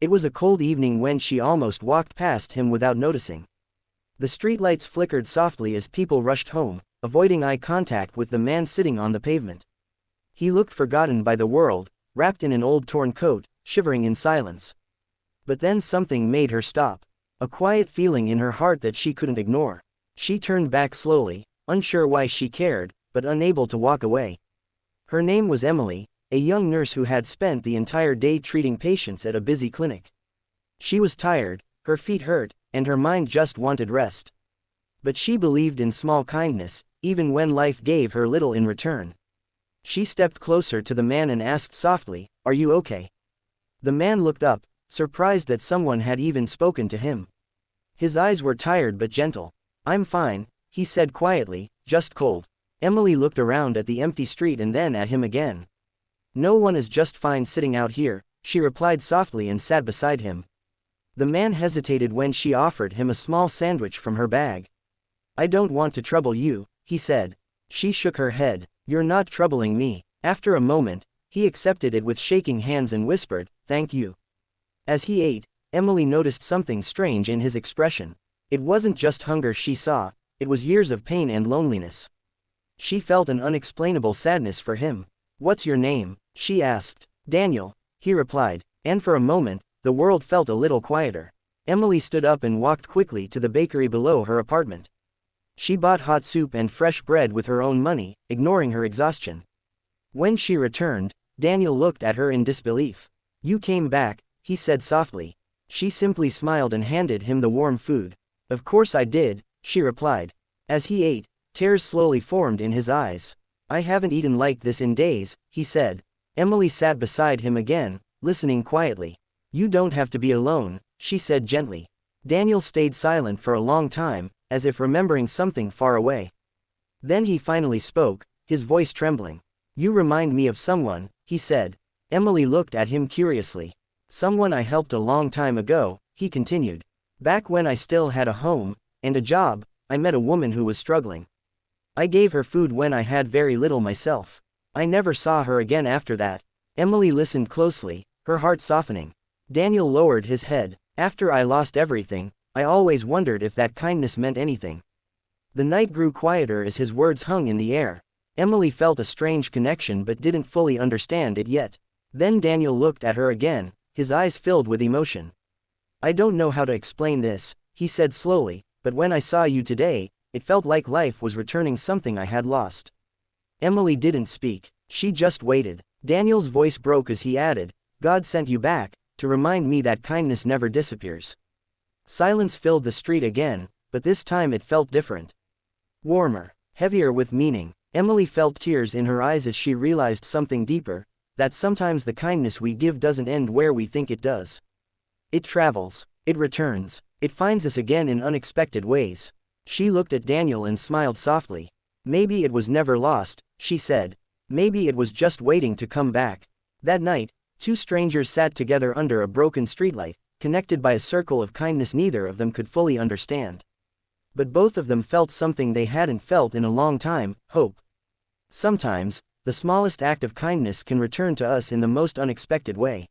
It was a cold evening when she almost walked past him without noticing. The streetlights flickered softly as people rushed home, avoiding eye contact with the man sitting on the pavement. He looked forgotten by the world, wrapped in an old torn coat, shivering in silence. But then something made her stop. A quiet feeling in her heart that she couldn't ignore. She turned back slowly, unsure why she cared, but unable to walk away. Her name was Emily, a young nurse who had spent the entire day treating patients at a busy clinic. She was tired, her feet hurt, and her mind just wanted rest. But she believed in small kindness, even when life gave her little in return. She stepped closer to the man and asked softly, "Are you okay?" The man looked up, surprised that someone had even spoken to him. His eyes were tired but gentle. "I'm fine," he said quietly, "just cold." Emily looked around at the empty street and then at him again. "No one is just fine sitting out here," she replied softly and sat beside him. The man hesitated when she offered him a small sandwich from her bag. "I don't want to trouble you," he said. She shook her head. "You're not troubling me." After a moment, he accepted it with shaking hands and whispered, "Thank you." As he ate, Emily noticed something strange in his expression. It wasn't just hunger she saw, it was years of pain and loneliness. She felt an unexplainable sadness for him. "What's your name?" she asked. "Daniel," he replied, and for a moment, the world felt a little quieter. Emily stood up and walked quickly to the bakery below her apartment. She bought hot soup and fresh bread with her own money, ignoring her exhaustion. When she returned, Daniel looked at her in disbelief. "You came back," he said softly. She simply smiled and handed him the warm food. "Of course I did," she replied. As he ate, tears slowly formed in his eyes. "I haven't eaten like this in days," he said. Emily sat beside him again, listening quietly. "You don't have to be alone," she said gently. Daniel stayed silent for a long time, as if remembering something far away. Then he finally spoke, his voice trembling. "You remind me of someone," he said. Emily looked at him curiously. "Someone I helped a long time ago," he continued. "Back when I still had a home and a job, I met a woman who was struggling. I gave her food when I had very little myself. I never saw her again after that." Emily listened closely, her heart softening. Daniel lowered his head. "After I lost everything, I always wondered if that kindness meant anything." The night grew quieter as his words hung in the air. Emily felt a strange connection but didn't fully understand it yet. Then Daniel looked at her again, his eyes filled with emotion. "I don't know how to explain this," he said slowly, "but when I saw you today, it felt like life was returning something I had lost." Emily didn't speak, she just waited. Daniel's voice broke as he added, "God sent you back, to remind me that kindness never disappears." Silence filled the street again, but this time it felt different. Warmer, heavier with meaning. Emily felt tears in her eyes as she realized something deeper, that sometimes the kindness we give doesn't end where we think it does. It travels, it returns, it finds us again in unexpected ways. She looked at Daniel and smiled softly. "Maybe it was never lost," she said. "Maybe it was just waiting to come back." That night, two strangers sat together under a broken streetlight, connected by a circle of kindness neither of them could fully understand. But both of them felt something they hadn't felt in a long time, hope. Sometimes, the smallest act of kindness can return to us in the most unexpected way.